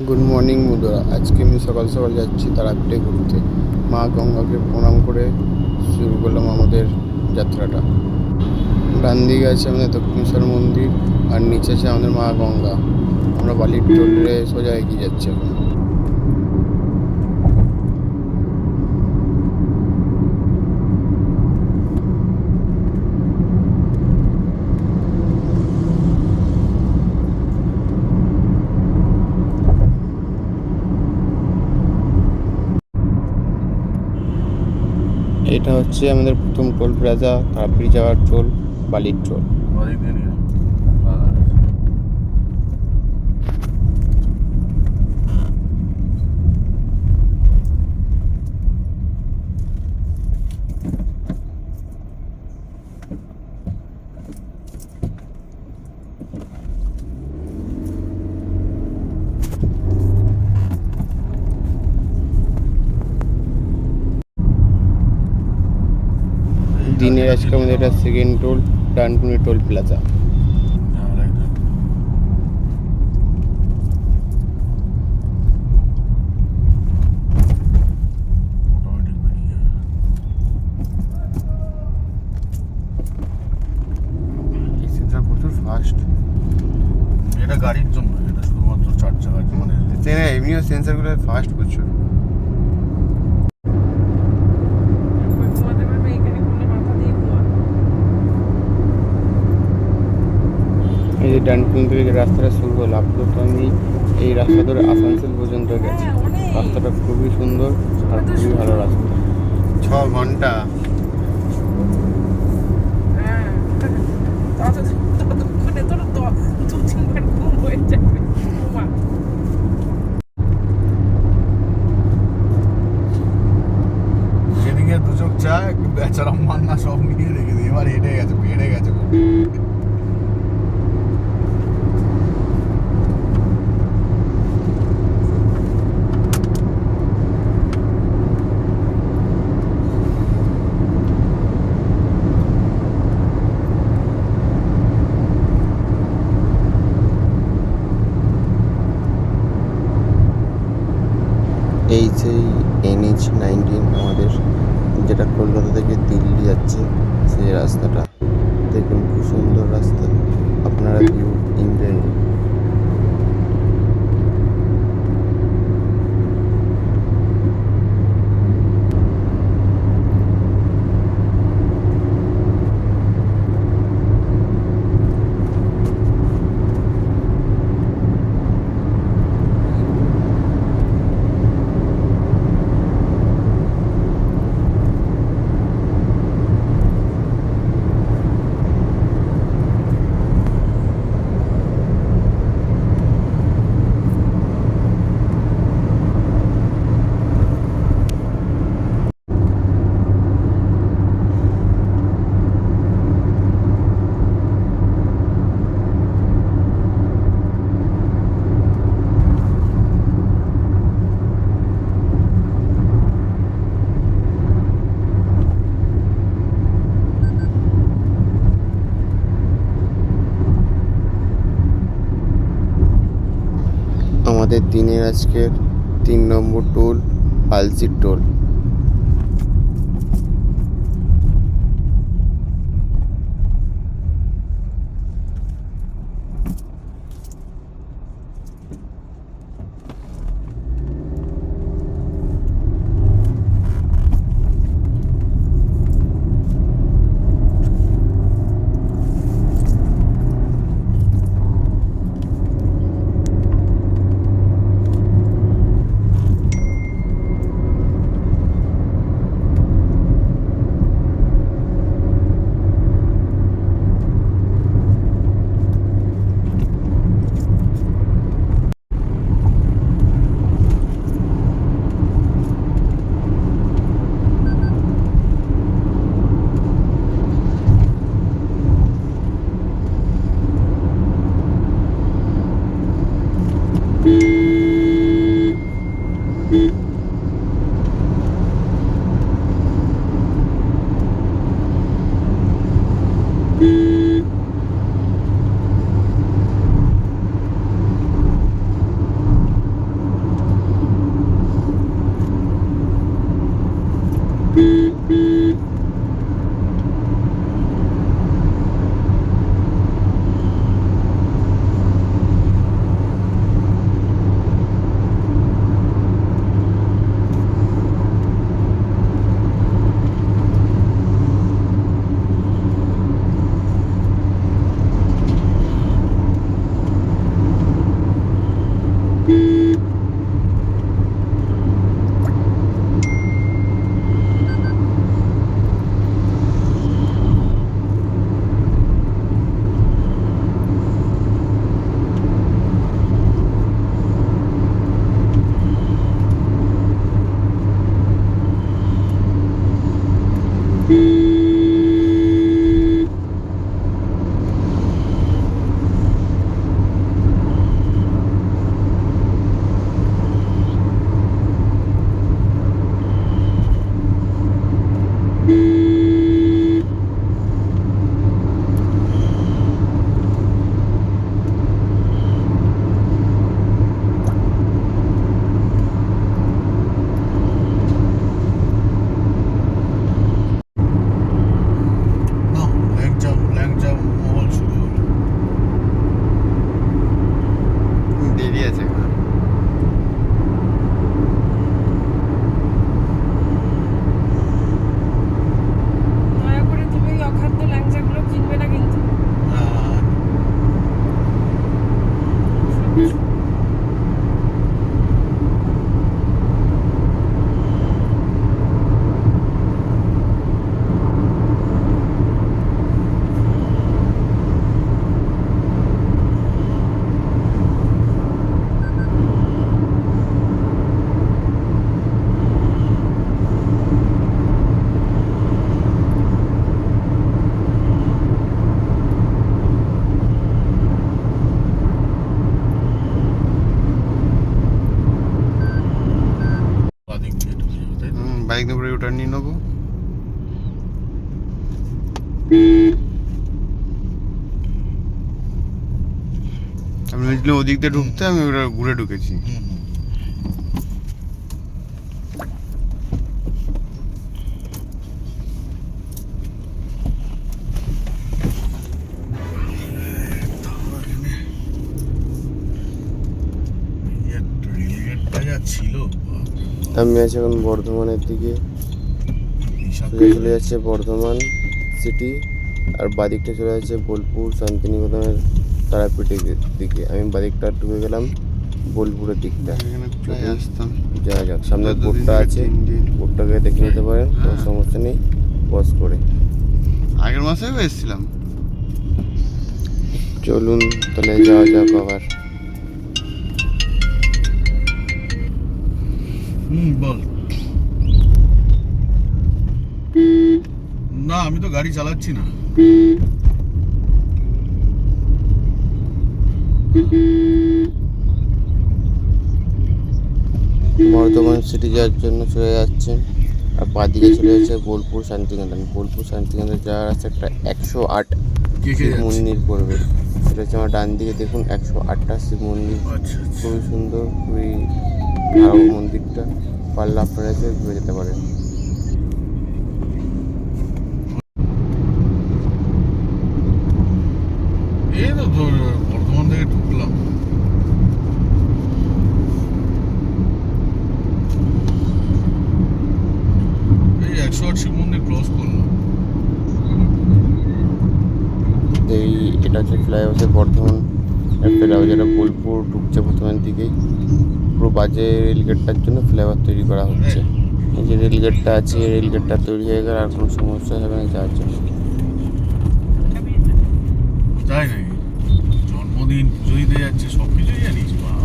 Good morning বন্ধুরা, আজকে আমি সকাল সকাল যাচ্ছি তারাপীঠে ঘুরতে। মা গঙ্গাকে প্রণাম করে শুরু করলাম আমাদের যাত্রাটা। ডান দিকে আছে আমাদের দক্ষিণেশ্বর মন্দির, আর নিচে আছে আমাদের মা গঙ্গা। আমরা বালির টোলে সোজা এগিয়ে যাচ্ছি এখন। এটা হচ্ছে আমাদের প্রথম টোল প্লাজা, তারাপীঠ যাওয়ার টোল, বালির টোল। দিনের আজকে আমাদের এটা second toll, Dankuni toll plaza. প্রচুর ফাস্ট। এটা গাড়ির জন্য, এটা শুধুমাত্র 4 চাকার জন্য। মানে এমনিও সেন্সারগুলো ফাস্ট প্রচুর। এই যে ডানকুনি থেকে যে রাস্তাটা শুরু হলো, আপাতত আমি এই রাস্তা ধরে আসানসোল পর্যন্ত গেছি। রাস্তাটা খুবই সুন্দর আর খুবই ভালো রাস্তা। 6 ঘন্টা। যেদিকে দু চোখ চা একটু বেচারাম মান্না সব নিয়ে রেখে দিই। এবার হেঁটে গেছে, হেঁটে গেছে। এই সেই NH-19 আমাদের, যেটা কলকাতা থেকে দিল্লি যাচ্ছে, সেই রাস্তাটা দেখুন, খুব সুন্দর রাস্তা। আপনারা ভিউ এনজয় করুন। আমাদের দিনের আজকের 3 নম্বর টোল, পালসির টোল। দাঁড়িয়ে আছে এখানে। দয়া করে তুমি ওই অখাদ্য ল্যাংচাগুলো কিনবে না কিন্তু। বাদিক দিয়ে ঢুকে যাবে, তাই তো? বাইক নিয়ে ওটা নিয়ে নেবো। আমি ভেবেছিলাম ওদিক দিয়ে ঢুকতে, আমি ওটা ঘুরে ঢুকেছি। হুম, হুম। রেলগেটটা যা ছিল, আমি আছি এখন বর্ধমানের দিকে, সোজা চলে যাচ্ছে বর্ধমান সিটি, আর বাদিকটা চলে যাচ্ছে বোলপুর শান্তিনিকেতনের তারাপীঠের দিকে। আমি বাদিকটা ঢুকে গেলাম বোলপুরের দিকটা। যা যাক, সামনে বোর্ডটা আছে, বোর্ডটাকে দেখে নিতে পারেন, কোনো সমস্যা নেই। পজ করে আগের মাসেও এসেছিলাম। চলুন তাহলে যাওয়া যাক আবার। বল। না, আমি তো গাড়ি চালাচ্ছি না। বর্ধমান সিটি যাওয়ার জন্য চলে যাচ্ছেন, আর বাদিকে চলে যাচ্ছে বোলপুর শান্তিনিকেতন। বোলপুর শান্তিনিকেতন যাওয়ার আছে একটা 108 কে কে শিব যাচ্ছে? মন্দির পড়বে। সেটা হচ্ছে আমার ডান দিকে দেখুন, 108টা শিব মন্দির। আচ্ছা, আচ্ছা। খুবই সুন্দর, খুবই ভালো মন্দিরটা। পারলে আপনারা এসে ঘুরে যেতে পারেন। এই তো তোর বর্ধমান থেকে ঢুকলাম। এই 108 শিব মন্দির ক্রস করলাম। এই এটা হচ্ছে ফ্লাইওভার বর্ধমান ফ্লাইওভার, যেটা বোলপুর ঢুকছে বর্ধমান দিকেই। পুরো বাজে রেলগেটটার জন্য ফ্লাইওভার তৈরি করা হচ্ছে। এই যে রেলগেটটা আছে, এই রেলগেটটা তৈরি হয়ে গেলে আর কোনো সমস্যা হবে না যাওয়ার জন্য। তাই নাকি? জন্মদিন, পুজো দিতে যাচ্ছে, সব কিছুই জানিস? বাহ।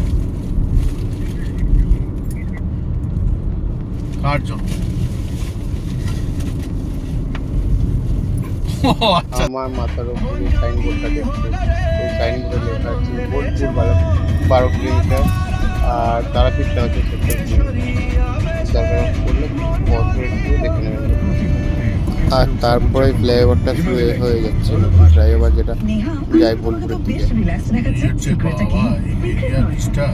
কার জন্য? ও আচ্ছা। আমার মাথার উপরে সাইনবোর্ডটা দেখছে, এই সাইনবোর্ডে লেখা আছে বোলপুর 12 কিলোমিটার, আর তারাপীঠটা হচ্ছে 70 কিলোমিটার। দরকার পড়লে বছর একটু দেখে নেবেন। আর তারপরে ফ্লাইওভারটা শুরু হয়ে যাচ্ছে, ফ্লাইওভার যেটা যায় বোলপুরের দিকে। হচ্ছে বাবা, এই এরিয়া নিচটা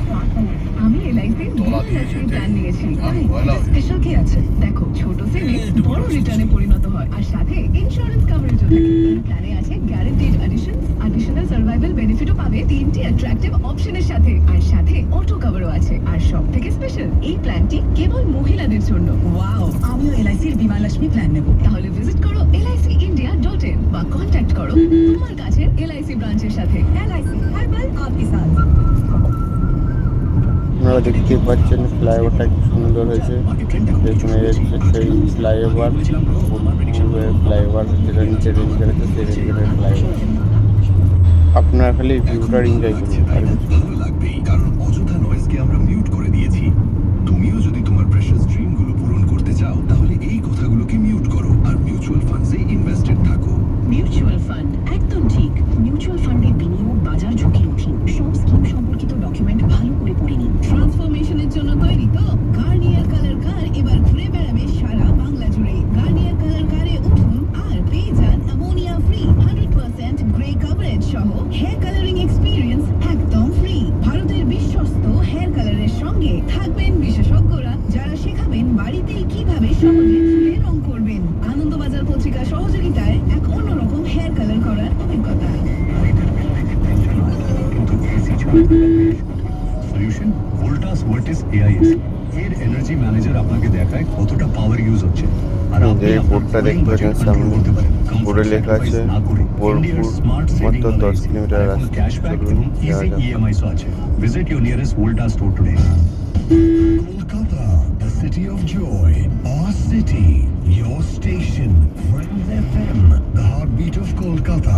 আমি এলআইসির তলা দিয়ে যেতে প্ল্যান নিয়েছি। জান ভয়লা হয়ে স্পেশাল কি আছে দেখো, ছোট সেভিং বড় রিটার্নে পরিণত হয়, আর সাথে ইন্স্যুরেন্স কভারেজও থাকে। এই প্ল্যানে আছে গ্যারান্টিড অ্যাডিশনস, অ্যাডিশনাল সার্ভাইভাল বেনিফিটও পাবে 3টি অ্যাট্রাকটিভ অপশনের সাথে, আর সাথে অটো কভারও আছে। আর সব থেকে স্পেশাল, এই প্ল্যানটি কেবল মহিলাদের জন্য। ওয়াও, আমিও এলআইসির বীমা লক্ষ্মী প্ল্যান নেব। তাহলে ভিজিট করো LICindia.in বা কন্ট্যাক্ট করো তোমার কাছের এলআইসি ব্রাঞ্চের সাথে। এলআইসি হারবাল আপকে সাথ। আপনারা দেখতে পাচ্ছেন ফ্লাইওভারটা কি সুন্দর হয়েছে। এখানে সেই ফ্লাইওভার, ফ্লাইওভার যেটা নিচে রেলগেট আছে, সেই রেলগেটের ফ্লাইওভার। আপনারা খালি ভিউটার এনজয় করুন, আর কিছু না। ভালো লাগবেই, কারণ অযথা নয়েজকে আমরা মিউট করে দিয়েছি। তুমিও যদি তোমার প্রেশাস ড্রিমগুলো পূরণ করতে চাও, তাহলে এই কথাগুলোকে মিউট করো আর মিউচুয়াল ফান্ডসে ইনভেস্টেড থাকো। মিউচুয়াল ফান্ড, একদম ঠিক। মিউচুয়াল ফান্ডে বিনিয়োগ বাজার ঝুঁকির অধীন। সব স্কিম সম্পর্কিত ডকুমেন্ট ভালো করে পড়ে নিন। ট্রান্সফরমেশনের জন্য তৈরি তো? গার্নিয়ার কালার কার এবার ঘুরে বেড়াবে সারা বাংলা জুড়ে। গার্নিয়ার কালার কারে উঠুন আর পেয়ে যান অ্যামোনিয়া ফ্রি 100% গ্রে কভারেজ সহ হেয়ার কালারিং এক্সপিরিয়েন্স একদম ফ্রি। ভারতের বিশ্ব ভার্টিস এআইএস এর এনার্জি ম্যানেজার আপনাকে দেখায় কতটা পাওয়ার ইউজ হচ্ছে আর আপনি যে আপনার বোর্ডটা fuel দেখতে budget পাচ্ছেন control সামনে, করতে পারেন। বোর্ডে Comfort লেখা আছে sacrifice না করে বোলপুর, India's smart saving মাত্র 10 allies কিলোমিটার আর এখন রাস্তা। ক্যাশব্যাক চলুন এবং যাওয়া ইজি যাক। ইএমআই আছে। Visit your nearest Volta store today. Kolkata, the city of joy. Our city, your station. Friends FM, the heartbeat of Kolkata.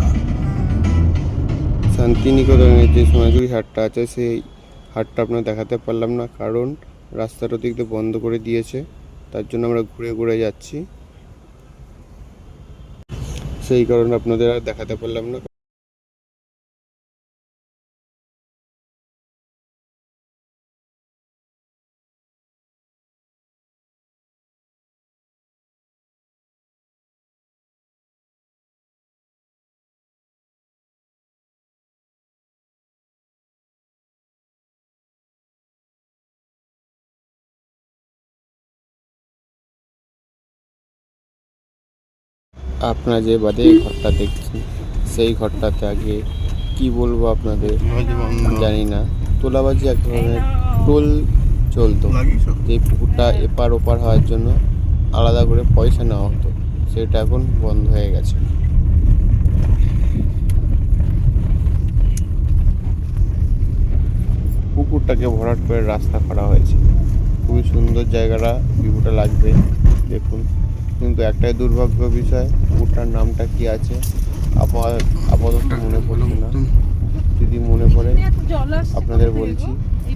শান্তিনিকেতনের যে সোনাঝুরি হাটটা আছে সেই হাটটা আপনার দেখাতে পারলাম না, কারণ রাস্তার ওদিক দিয়ে বন্ধ করে দিয়েছে, তার জন্য আমরা ঘুরে ঘুরে যাচ্ছি, সেই কারণে আপনাদের আর দেখাতে পারলাম না। আপনারা যে বাদে ঘরটা দেখছেন সেই ঘরটাতে আগে কি বলবো আপনাদের জানি না, তোলাবাজি এক ধরনের টোল চলতো, যে পুকুরটা এপার ওপার হওয়ার জন্য আলাদা করে পয়সা নেওয়া হতো, সেটা এখন বন্ধ হয়ে গেছে। পুকুরটাকে ভরাট করে রাস্তা করা হয়েছে, খুবই সুন্দর জায়গাটা, ভিউটা লাগবে দেখুন। কিন্তু একটাই দুর্ভাগ্য বিষয়, পুকুরটার নামটা কি আছে আপাতত মনে পড়ছে না, যদি মনে পড়ে আপনাদের বলছি,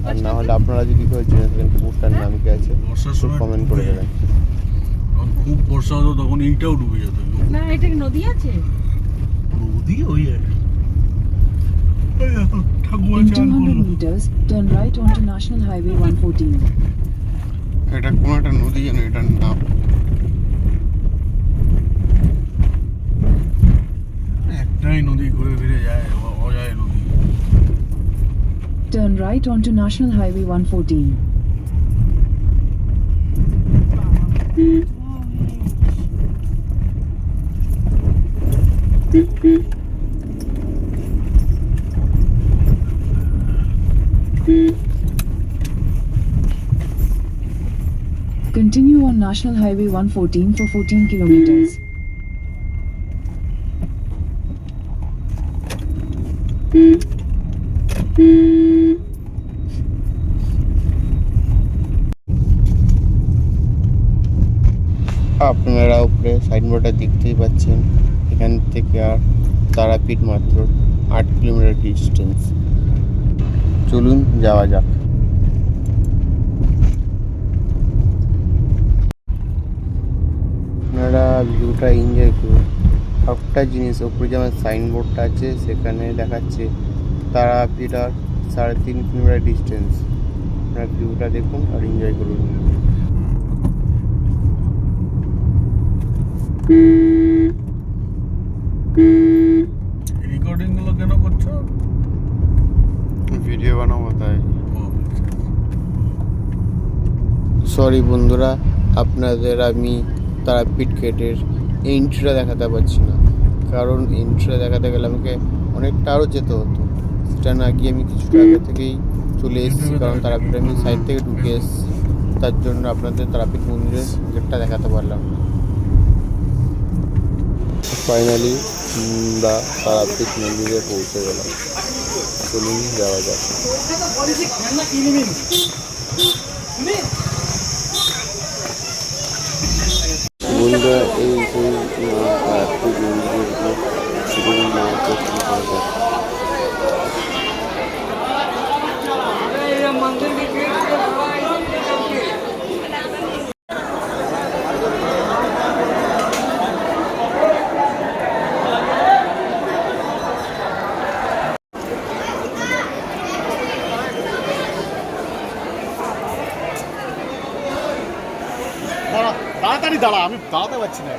আর না হলে আপনারা যদি কেউ জেনে থাকেন পুকুরটার নাম কি আছে বর্ষার তো সময় কমেন্ট করে দেবেন। যখন খুব বর্ষা হতো তখন এইটাও ডুবে যেত। না, এটা কি নদী আছে? নদী ওই ঠাকুমা In চান 200 করলো। meters, turn right onto National Highway 114. এটা কোন একটা নদী যেন এটার নাম, একটাই নদী ঘুরে ফিরে যায়, অজয় নদী। Turn right onto National Highway 114. Continue on National Highway 114 for 14 kilometers. আপনারা উপরে সাইনবোর্ডটা দেখতেই পাচ্ছেন, এখান থেকে আর তারাপীঠ মাত্র 8 কিলোমিটার ডিস্টেন্স। চলুন যাওয়া যাক। আপনারা ভিউটা এনজয় করুন। সবটা জিনিস উপরে যেমন সাইনবোর্ডটা আছে সেখানে দেখাচ্ছে তারাপীঠ আর 3.5 কিলোমিটার ডিস্টেন্স। আপনারা ভিউটা দেখুন আর এনজয় করুন। রেকর্ডিং গুলো কেন করছো? ভিডিও বানাবো তাই। সরি বন্ধুরা, আপনাদের আমি তারাপীঠ গেটের এন্ট্রিটা দেখাতে পারছি না, কারণ এন্ট্রিটা দেখাতে গেলে আমাকে অনেকটা আরও যেতে হতো, সেটা না গিয়ে আমি কিছুটা আগে থেকেই চলে এসেছি, কারণ তারাপীঠ আমি সাইড থেকে ঢুকে এসেছি, তার জন্য আপনাদের তারাপীঠ মন্দিরের গেটটা দেখাতে পারলাম না। ফাইনালি আমরা তারাপীঠ মন্দিরে পৌঁছে গেলাম, চলুন যাওয়া যাক। বন্ধুরা এই সেই মা তারাপীঠ মন্দিরের শুধু মা দর্শন করা যায়। তাড়াতাড়ি দাঁড়া, আমি দাঁড়াতে পারছি না।